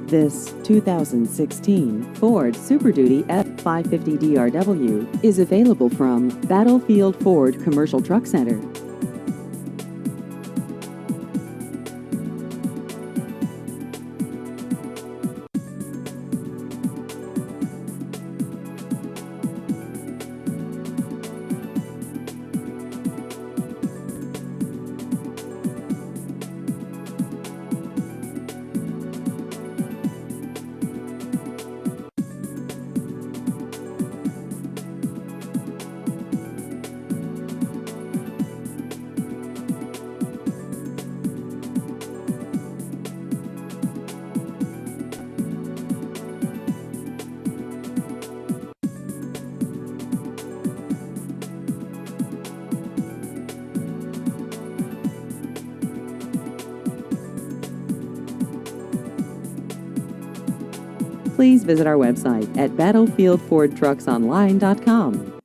This 2016 Ford Super Duty F550 DRW is available from Battlefield Ford Commercial Truck Center. Please visit our website at battlefieldfordtrucksonline.com.